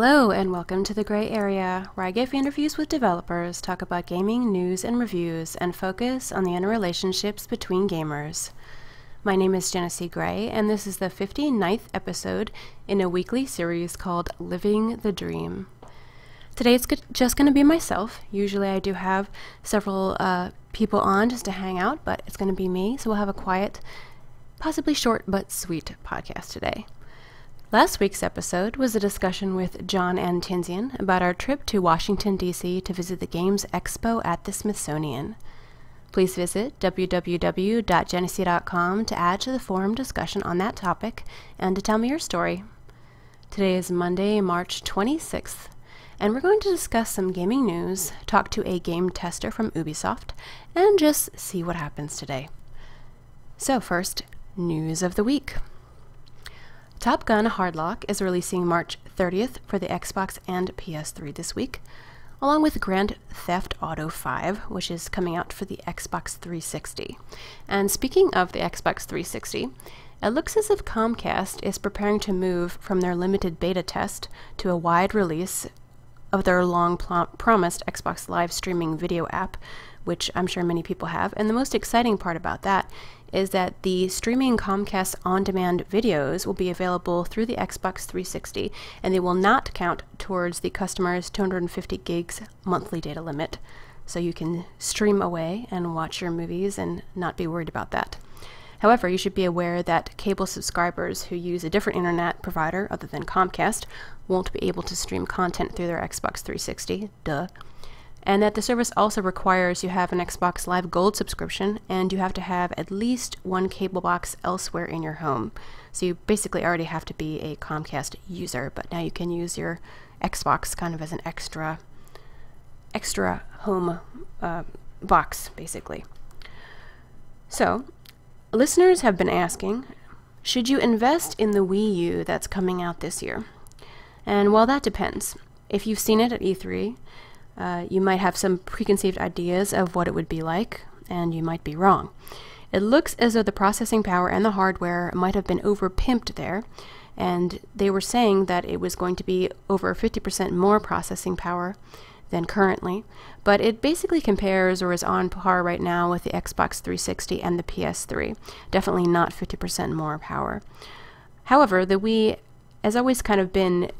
Hello and welcome to The Gray Area, where I give interviews with developers, talk about gaming, news, and reviews, and focus on the interrelationships between gamers. My name is Genesee Gray, and this is the 59th episode in a weekly series called Living the Dream. Today it's just going to be myself. Usually I do have several people on just to hang out, but it's going to be me, so we'll have a quiet, possibly short but sweet podcast today. Last week's episode was a discussion with John and Tinsian about our trip to Washington, D.C. to visit the Games Expo at the Smithsonian. Please visit www.genesee.com to add to the forum discussion on that topic and to tell me your story. Today is Monday, March 26th, and we're going to discuss some gaming news, talk to a game tester from Ubisoft, and just see what happens today. So first, news of the week. Top Gun: Hardlock is releasing March 30th for the Xbox and PS3 this week, along with Grand Theft Auto 5, which is coming out for the Xbox 360. And speaking of the Xbox 360, it looks as if Comcast is preparing to move from their limited beta test to a wide release of their long-promised Xbox Live streaming video app, which I'm sure many people have. And the most exciting part about that is that the streaming Comcast on-demand videos will be available through the Xbox 360, and they will not count towards the customer's 250 gigs monthly data limit. So you can stream away and watch your movies and not be worried about that. However, you should be aware that cable subscribers who use a different internet provider other than Comcast won't be able to stream content through their Xbox 360, and that the service also requires you have an Xbox Live Gold subscription, and you have to have at least one cable box elsewhere in your home. So you basically already have to be a Comcast user, but now you can use your Xbox kind of as an extra home box, basically. So, listeners have been asking, should you invest in the Wii U that's coming out this year? And well, that depends. If you've seen it at E3, you might have some preconceived ideas of what it would be like, and you might be wrong. It looks as though the processing power and the hardware might have been over-pimped there, and they were saying that it was going to be over 50% more processing power than currently, but it basically compares or is on par right now with the Xbox 360 and the PS3. Definitely not 50% more power. However, the Wii has always kind of been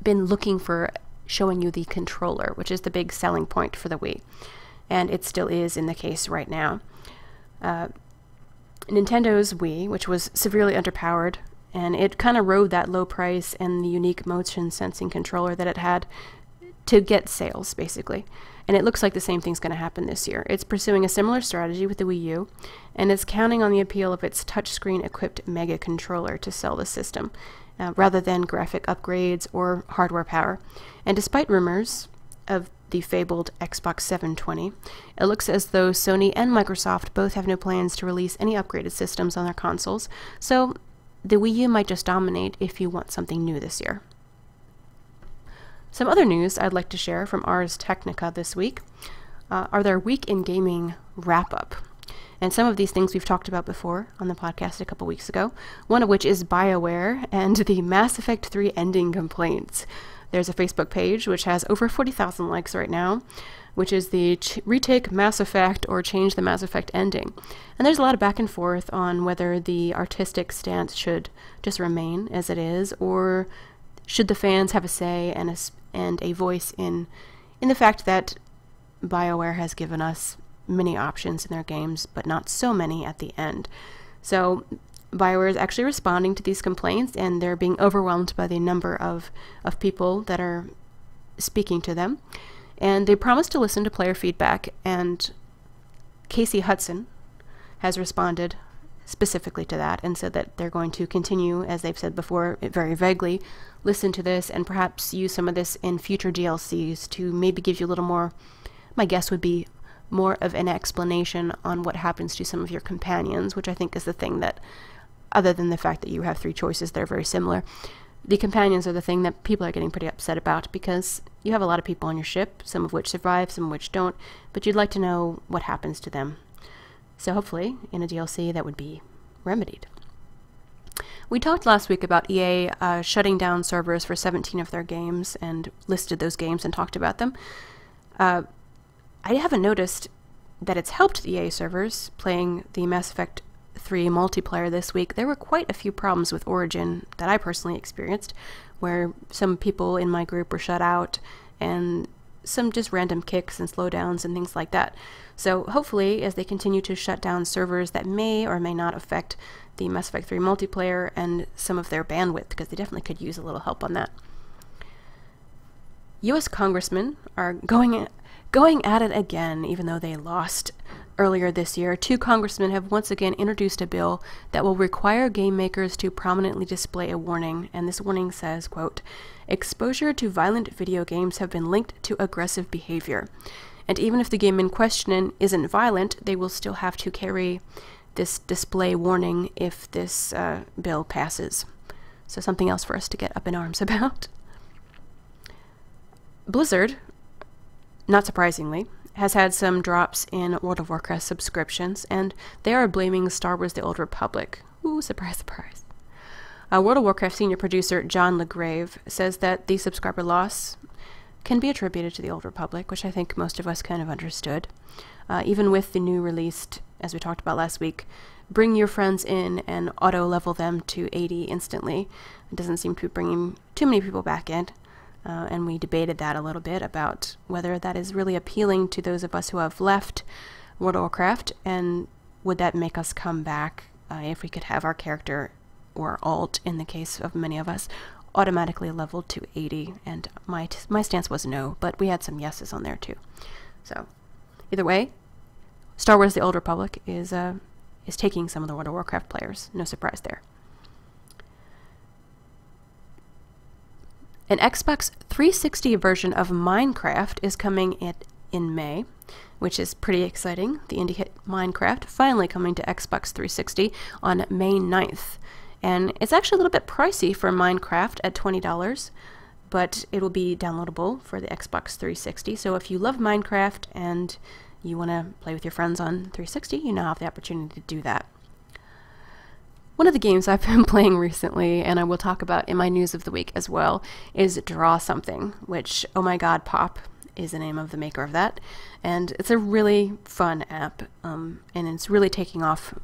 looking for showing you the controller, which is the big selling point for the Wii, and it still is in the case right now. Nintendo Wii, which was severely underpowered, and it kind of rode that low price and the unique motion sensing controller that it had to get sales, basically. And it looks like the same thing's going to happen this year. It's pursuing a similar strategy with the Wii U, and it's counting on the appeal of its touchscreen equipped Mega controller to sell the system, rather than graphic upgrades or hardware power. And despite rumors of the fabled Xbox 720, it looks as though Sony and Microsoft both have no plans to release any upgraded systems on their consoles, so the Wii U might just dominate if you want something new this year. Some other news I'd like to share from Ars Technica this week are their Week in Gaming wrap-up. And some of these things we've talked about before on the podcast a couple weeks ago, one of which is BioWare and the Mass Effect 3 ending complaints. There's a Facebook page which has over 40,000 likes right now, which is the retake Mass Effect or change the Mass Effect ending. And there's a lot of back and forth on whether the artistic stance should just remain as it is, or should the fans have a say and a voice in the fact that BioWare has given us many options in their games, but not so many at the end. So BioWare is actually responding to these complaints, and they're being overwhelmed by the number of people that are speaking to them. And they promise to listen to player feedback, and Casey Hudson has responded specifically to that and said that they're going to continue, as they've said before, very vaguely, listen to this and perhaps use some of this in future DLCs to maybe give you a little more, my guess would be, more of an explanation on what happens to some of your companions, which I think is the thing that, other than the fact that you have three choices that are very similar, the companions are the thing that people are getting pretty upset about, because you have a lot of people on your ship, some of which survive, some of which don't, but you'd like to know what happens to them. So hopefully, in a DLC, that would be remedied. We talked last week about EA shutting down servers for 17 of their games and listed those games and talked about them. I haven't noticed that it's helped the EA servers playing the Mass Effect 3 multiplayer this week. There were quite a few problems with Origin that I personally experienced, where some people in my group were shut out and some just random kicks and slowdowns and things like that. So hopefully, as they continue to shut down servers that may or may not affect the Mass Effect 3 multiplayer and some of their bandwidth, because they definitely could use a little help on that. U.S. congressmen are going at it again, even though they lost earlier this year. 2 congressmen have once again introduced a bill that will require game makers to prominently display a warning, and this warning says, quote, "Exposure to violent video games have been linked to aggressive behavior. And even if the game in question isn't violent, they will still have to carry this display warning if this bill passes." So something else for us to get up in arms about. Blizzard, not surprisingly, has had some drops in World of Warcraft subscriptions, and they are blaming Star Wars The Old Republic. Ooh, surprise, surprise. World of Warcraft senior producer John LeGrave says that the subscriber loss can be attributed to The Old Republic, which I think most of us kind of understood. Even with the new released, as we talked about last week, bring your friends in and auto-level them to 80 instantly. It doesn't seem to be bringing too many people back in. And we debated that a little bit about whether that is really appealing to those of us who have left World of Warcraft, and would that make us come back if we could have our character, or alt in the case of many of us, automatically leveled to 80. And my stance was no, but we had some yeses on there too. So either way, Star Wars The Old Republic is taking some of the World of Warcraft players. No surprise there. An Xbox 360 version of Minecraft is coming in May, which is pretty exciting. The indie hit Minecraft finally coming to Xbox 360 on May 9th. And it's actually a little bit pricey for Minecraft at $20, but it will be downloadable for the Xbox 360. So if you love Minecraft and you want to play with your friends on 360, you now have the opportunity to do that. One of the games I've been playing recently, and I will talk about in my news of the week as well, is Draw Something, which, oh my god, Pop is the name of the maker of that. And it's a really fun app, and it's really taking off,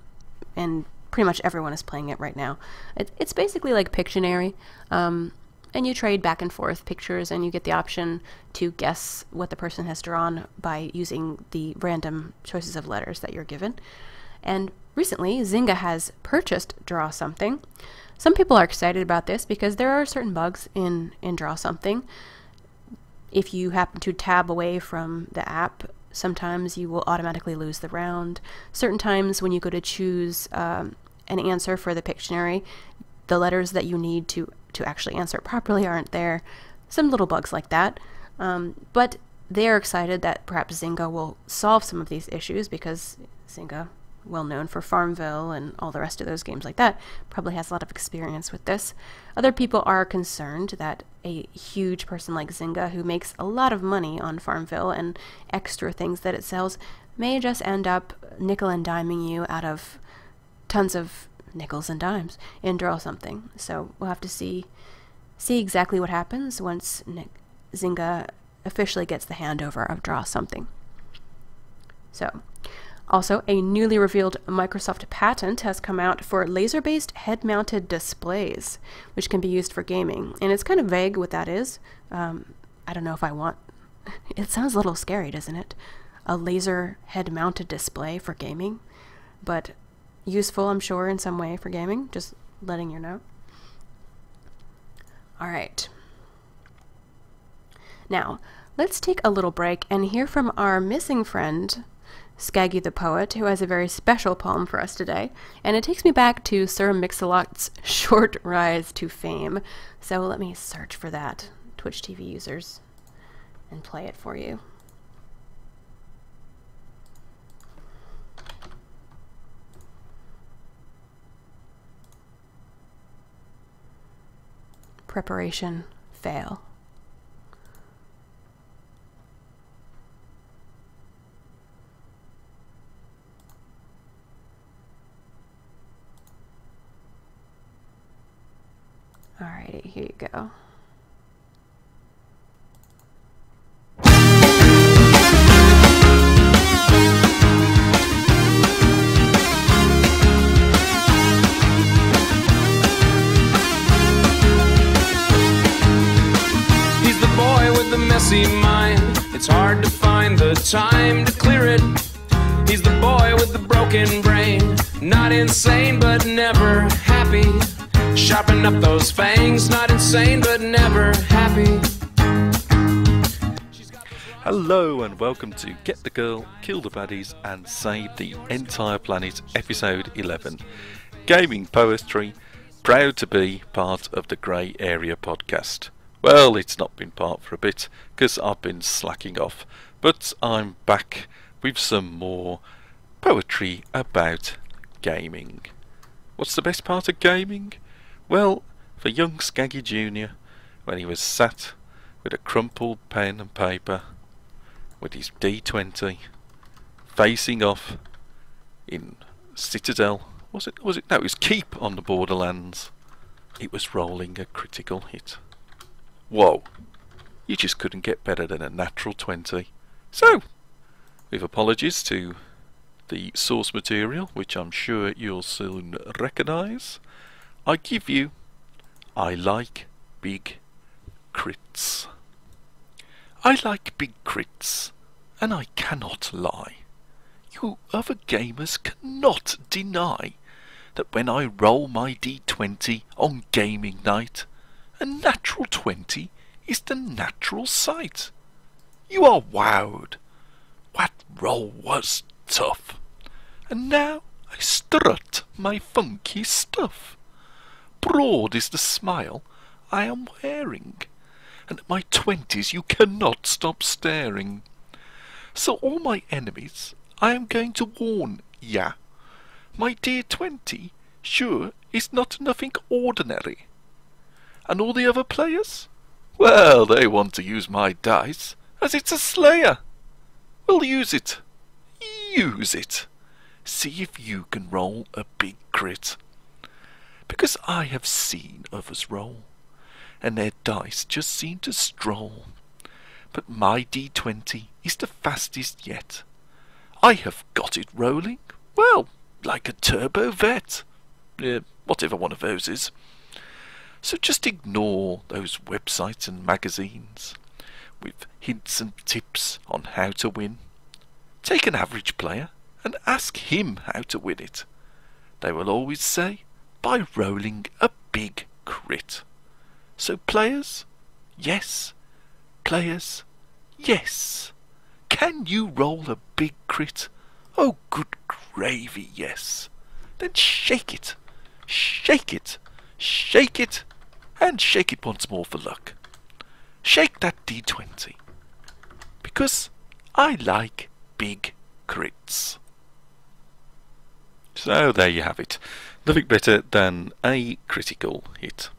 and pretty much everyone is playing it right now. It's basically like Pictionary, and you trade back and forth pictures, and you get the option to guess what the person has drawn by using the random choices of letters that you're given. And recently, Zynga has purchased Draw Something. Some people are excited about this because there are certain bugs in Draw Something. If you happen to tab away from the app, sometimes you will automatically lose the round. Certain times when you go to choose an answer for the Pictionary, the letters that you need to actually answer it properly aren't there. Some little bugs like that. But they are excited that perhaps Zynga will solve some of these issues, because Zynga, well known for Farmville and all the rest of those games like that, probably has a lot of experience with this. Other people are concerned that a huge person like Zynga, who makes a lot of money on Farmville and extra things that it sells, may just end up nickel and diming you out of tons of nickels and dimes in Draw Something. So we'll have to see exactly what happens once Zynga officially gets the handover of Draw Something. So, also, a newly revealed Microsoft patent has come out for laser-based head-mounted displays, which can be used for gaming. And it's kind of vague what that is. I don't know if I want... It sounds a little scary, doesn't it? A laser head-mounted display for gaming. But useful, I'm sure, in some way for gaming. Just letting you know. Alright. Now, let's take a little break and hear from our missing friend, Skaggy the Poet, who has a very special poem for us today, and it takes me back to Sir Mix-a-Lot's short rise to fame. So let me search for that, Twitch TV users, and play it for you. Preparation fail. Alrighty, here you go. He's the boy with the messy mind. It's hard to find the time to clear it. He's the boy with the broken brain. Not insane, but never happy. Sharpen up those fangs. Not insane, but never happy. Hello and welcome to Get the Girl, Kill the Baddies and Save the Entire Planet, Episode 11. Gaming Poetry, proud to be part of the Grey Area podcast. Well, it's not been part for a bit, because I've been slacking off, but I'm back with some more poetry about gaming. What's the best part of gaming? Well, for young Skaggy Jr., when he was sat with a crumpled pen and paper, with his D20, facing off in Citadel, was it? No, it was Keep on the Borderlands. It was rolling a critical hit. Whoa, you just couldn't get better than a natural 20. So, with apologies to the source material, which I'm sure you'll soon recognise, I give you I Like Big Crits. I like big crits, and I cannot lie. You other gamers cannot deny that when I roll my D20 on gaming night, a natural 20 is the natural sight. You are wowed. That roll was tough. And now I strut my funky stuff. Broad is the smile I am wearing, and at my 20s you cannot stop staring. So all my enemies I am going to warn ya. My dear 20 sure is not nothing ordinary. And all the other players? Well, they want to use my dice, as it's a slayer. Well, use it. Use it. See if you can roll a big crit. Because I have seen others roll, and their dice just seem to stroll. But my D20 is the fastest yet. I have got it rolling, well, like a turbo vet. Whatever one of those is. So just ignore those websites and magazines with hints and tips on how to win. Take an average player and ask him how to win it. They will always say, by rolling a big crit. So players, yes. Players, yes. Can you roll a big crit? Oh, good gravy, yes. Then shake it, shake it, shake it, and shake it once more for luck. Shake that D20. Because I like big crits. So there you have it. Nothing better than a critical hit.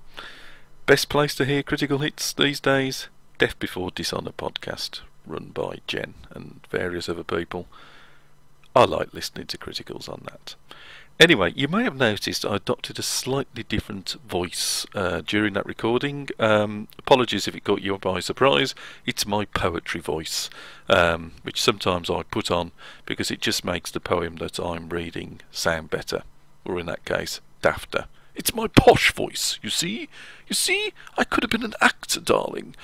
Best place to hear critical hits these days? Death Before Dishonor podcast, run by Jen and various other people. I like listening to criticals on that. Anyway, you may have noticed I adopted a slightly different voice during that recording. Apologies if it caught you by surprise. It's my poetry voice, which sometimes I put on because it just makes the poem that I'm reading sound better, or in that case, dafter. It's my posh voice, you see? You see, I could have been an actor, darling.